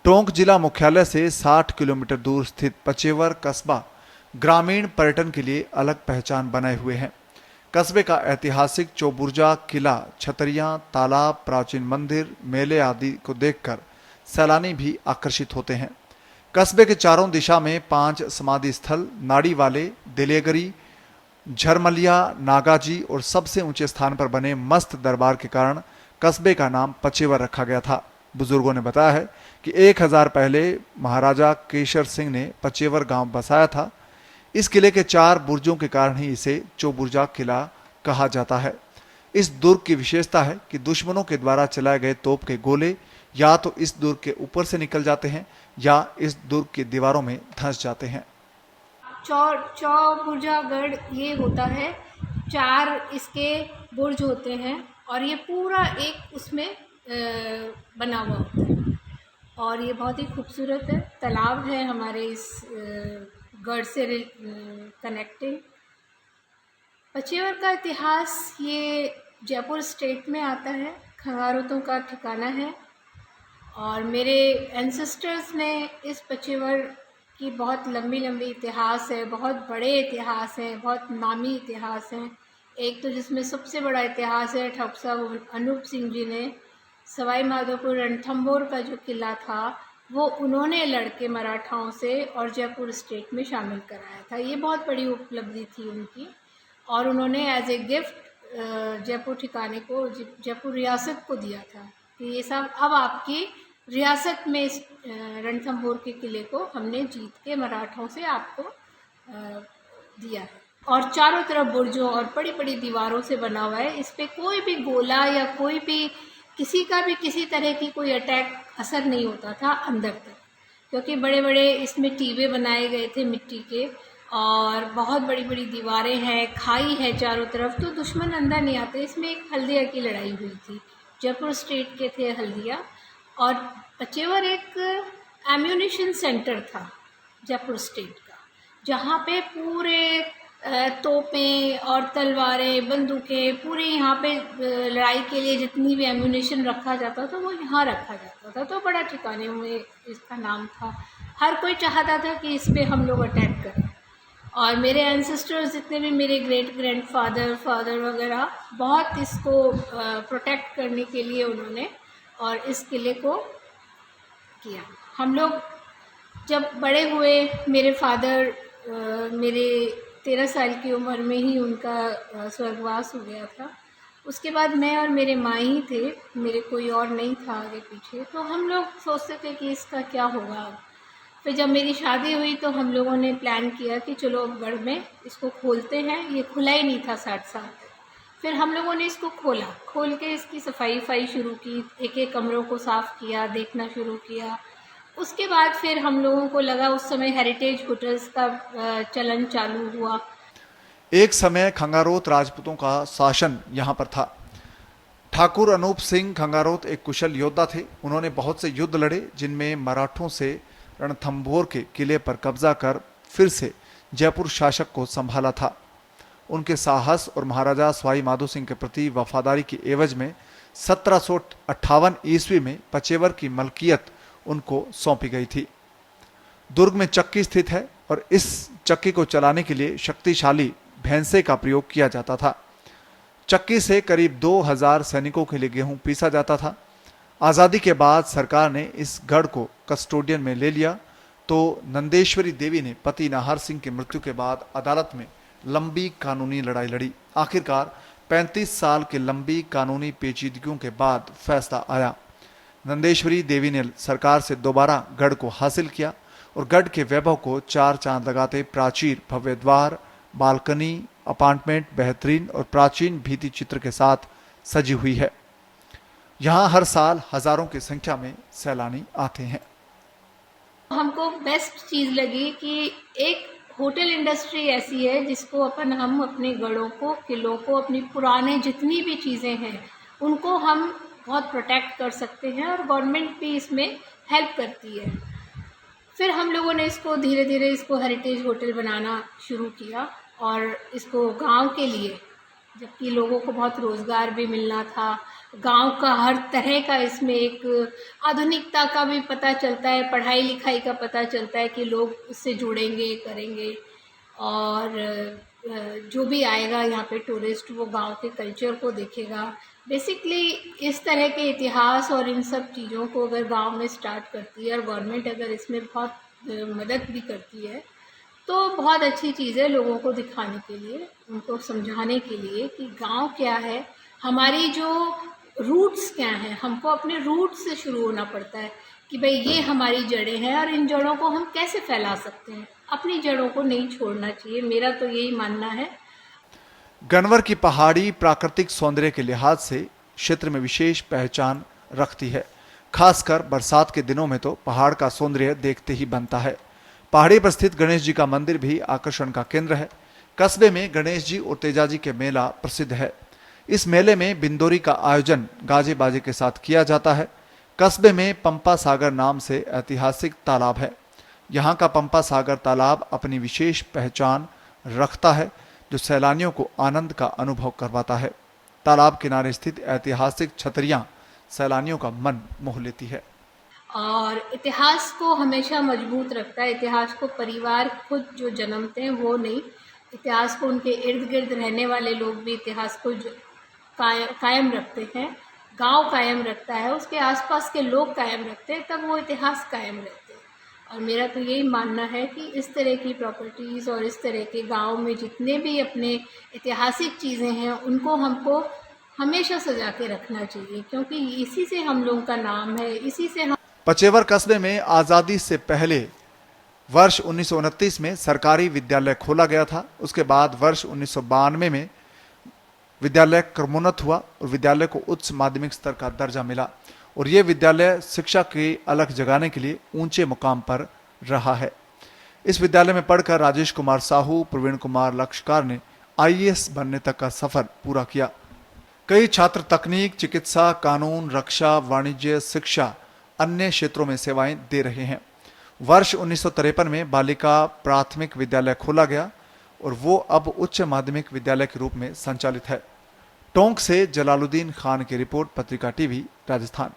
टोंक जिला मुख्यालय से 60 किलोमीटर दूर स्थित पचेवर कस्बा ग्रामीण पर्यटन के लिए अलग पहचान बनाए हुए है। कस्बे का ऐतिहासिक चौबुर्जा किला, छतरियां, तालाब, प्राचीन मंदिर, मेले आदि को देखकर सैलानी भी आकर्षित होते हैं। कस्बे के चारों दिशा में 5 समाधि स्थल, नाड़ी वाले, दिलेगरी, झरमलिया, नागाजी और सबसे ऊंचे स्थान पर बने मस्त दरबार के कारण कस्बे का नाम पचेवर रखा गया था। बुजुर्गों ने बताया है कि 1000 पहले महाराजा केशर सिंह ने पचेवर गांव बसाया था। इस किले के 4 बुर्जों के कारण ही इसे चौबुर्जा किला कहा जाता है। इस दुर्ग की विशेषता है कि दुश्मनों के द्वारा चलाए गए तोप के गोले या तो इस दुर्ग के ऊपर से निकल जाते हैं या इस दुर्ग की दीवारों में धंस जाते हैं। चौबुर्जागढ़ ये होता है, 4 इसके बुर्ज होते हैं और ये पूरा एक उसमें बना हुआ होता है और ये बहुत ही खूबसूरत है। तालाब है हमारे इस गढ़ से कनेक्टिंग। पचेवर का इतिहास ये जयपुर स्टेट में आता है, खंगारोतों का ठिकाना है और मेरे एंसेस्टर्स ने इस पचेवर की बहुत लंबी इतिहास है, बहुत बड़े इतिहास हैं, बहुत नामी इतिहास हैं। एक तो जिसमें सबसे बड़ा इतिहास है ठाकुर साहब अनूप सिंह जी ने सवाई माधोपुर रणथंभौर का जो किला था वो उन्होंने लड़के मराठाओं से और जयपुर स्टेट में शामिल कराया था। ये बहुत बड़ी उपलब्धि थी उनकी और उन्होंने एज ए गिफ्ट जयपुर ठिकाने को, जयपुर रियासत को दिया था कि ये सब अब आपकी रियासत में इस रणथंभौर के किले को हमने जीत के मराठों से आपको दिया है। और चारों तरफ बुर्जों और बड़ी बड़ी दीवारों से बना हुआ है। इस पे कोई भी गोला या कोई भी किसी का भी किसी तरह की कोई अटैक असर नहीं होता था अंदर तक, क्योंकि बड़े बड़े इसमें टीबे बनाए गए थे मिट्टी के और बहुत बड़ी बड़ी दीवारें हैं, खाई है चारों तरफ, तो दुश्मन अंदर नहीं आते। इसमें एक हल्दिया की लड़ाई हुई थी, जयपुर स्टेट के थे हल्दिया, और पचेवर एक एम्यूनिशन सेंटर था जयपुर स्टेट का, जहाँ पे पूरे तोपें और तलवारें, बंदूकें, पूरे यहाँ पे लड़ाई के लिए जितनी भी एम्यूनिशन रखा जाता था वो यहाँ रखा जाता था। तो बड़ा ठिकाने में इसका नाम था। हर कोई चाहता था कि इस पे हम लोग अटैक करें और मेरे एंसेस्टर्स जितने भी, मेरे ग्रेट ग्रैंडफादर, फादर वगैरह, बहुत इसको प्रोटेक्ट करने के लिए उन्होंने और इस किले को किया। हम लोग जब बड़े हुए, मेरे फादर मेरे 13 साल की उम्र में ही उनका स्वर्गवास हो गया था। उसके बाद मैं और मेरे माँ ही थे, मेरे कोई और नहीं था आगे पीछे। तो हम लोग सोचते थे कि इसका क्या होगा। फिर जब मेरी शादी हुई तो हम लोगों ने प्लान किया कि चलो गढ़ में इसको खोलते हैं। ये खुला ही नहीं था 60 साल। फिर हम लोगों ने इसको खोल के इसकी सफाई शुरू की, एक एक कमरों को साफ़ किया, देखना शुरू किया। उसके बाद फिर हम लोगों को लगा, उस समय हेरिटेज होटल्स का चलन चालू हुआ। एक समय खंगारोत राजपूतों का शासन यहाँ पर था। ठाकुर अनूप सिंह खंगारोत एक कुशल योद्धा थे। उन्होंने बहुत से युद्ध लड़े, जिनमें मराठों से रणथंभौर के किले पर कब्जा कर फिर से जयपुर शासक को संभाला था। उनके साहस और महाराजा सवाई माधो सिंह के प्रति वफादारी की एवज में 1758 ईस्वी में पचेवर की मलकियत उनको सौंपी गई थी। दुर्ग में चक्की स्थित है और इस चक्की को चलाने के लिए शक्तिशाली भैंसे का प्रयोग किया जाता था। चक्की से करीब 2000 सैनिकों के लिए गेहूं पीसा जाता था। आज़ादी के बाद सरकार ने इस गढ़ को कस्टोडियन में ले लिया तो नंदेश्वरी देवी ने पति नाहर सिंह की मृत्यु के बाद अदालत में लंबी कानूनी लड़ाई लड़ी। आखिरकार 35 साल की लंबी कानूनी पेचीदगियों के बाद फैसला आया। नंदेश्वरी देवी ने सरकार से दोबारा गढ़ को हासिल किया और गढ़ के वैभव को 4 चांद लगाते प्राचीर भव्य द्वार, बालकनी, अपार्टमेंट बेहतरीन और प्राचीन भित्ति चित्र के साथ सजी हुई है। यहाँ हर साल हजारों की संख्या में सैलानी आते हैं। हमको बेस्ट चीज़ लगी कि एक होटल इंडस्ट्री ऐसी है जिसको हम अपने गढ़ों को, किलों को, अपनी पुराने जितनी भी चीज़ें हैं उनको हम बहुत प्रोटेक्ट कर सकते हैं और गवर्नमेंट भी इसमें हेल्प करती है। फिर हम लोगों ने इसको धीरे धीरे इसको हेरिटेज होटल बनाना शुरू किया और इसको गांव के लिए, जबकि लोगों को बहुत रोज़गार भी मिलना था, गांव का हर तरह का इसमें एक आधुनिकता का भी पता चलता है, पढ़ाई लिखाई का पता चलता है कि लोग उससे जुड़ेंगे, करेंगे। और जो भी आएगा यहाँ पे टूरिस्ट, वो गांव के कल्चर को देखेगा। बेसिकली इस तरह के इतिहास और इन सब चीज़ों को अगर गांव में स्टार्ट करती है और गवर्नमेंट अगर इसमें बहुत मदद भी करती है, तो बहुत अच्छी चीज़ है लोगों को दिखाने के लिए, उनको समझाने के लिए कि गांव क्या है, हमारी जो रूट्स क्या हैं। हमको अपने रूट्स से शुरू होना पड़ता है कि भाई ये हमारी जड़ें हैं और इन जड़ों को हम कैसे फैला सकते हैं। अपनी जड़ों को नहीं छोड़ना चाहिए, मेरा तो यही मानना है। गनवर की पहाड़ी प्राकृतिक सौंदर्य के लिहाज से क्षेत्र में विशेष पहचान रखती है। खासकर बरसात के दिनों में तो पहाड़ का सौंदर्य देखते ही बनता है। पहाड़ी पर स्थित गणेश जी का मंदिर भी आकर्षण का केंद्र है। कस्बे में गणेश जी और तेजा जी के मेला प्रसिद्ध है। इस मेले में बिंदोरी का आयोजन गाजे बाजे के साथ किया जाता है। कस्बे में पंपा सागर नाम से ऐतिहासिक तालाब है। यहाँ का पंपा सागर तालाब अपनी विशेष पहचान रखता है, जो सैलानियों को आनंद का अनुभव करवाता है। तालाब किनारे स्थित ऐतिहासिक छतरियां सैलानियों का मन मोह लेती है। और इतिहास को हमेशा मजबूत रखता है। इतिहास को परिवार खुद जो जन्मते हैं वो नहीं, इतिहास को उनके इर्द गिर्द रहने वाले लोग भी इतिहास को कायम रखते हैं। गांव कायम रखता है, उसके आसपास के लोग कायम रखते हैं, तब वो इतिहास कायम रहते हैं। और मेरा तो यही मानना है कि इस तरह की प्रॉपर्टीज़ और इस तरह के गांव में जितने भी अपने ऐतिहासिक चीज़ें हैं, उनको हमको हमेशा सजा के रखना चाहिए, क्योंकि इसी से हम लोगों का नाम है, इसी से हम। पचेवर कस्बे में आज़ादी से पहले वर्ष 1929 में सरकारी विद्यालय खोला गया था। उसके बाद वर्ष 1992 में विद्यालय क्रमोन्नत हुआ और विद्यालय को उच्च माध्यमिक स्तर का दर्जा मिला, और ये विद्यालय शिक्षा की अलख जगाने के लिए ऊंचे मुकाम पर रहा है। इस विद्यालय में पढ़कर राजेश कुमार साहू, प्रवीण कुमार लक्षकार ने आईएएस बनने तक का सफर पूरा किया। कई छात्र तकनीक, चिकित्सा, कानून, रक्षा, वाणिज्य, शिक्षा, अन्य क्षेत्रों में सेवाएं दे रहे हैं। वर्ष 1953 में बालिका प्राथमिक विद्यालय खोला गया और वो अब उच्च माध्यमिक विद्यालय के रूप में संचालित है। टोंक से जलालुद्दीन खान की रिपोर्ट, पत्रिका टीवी, राजस्थान।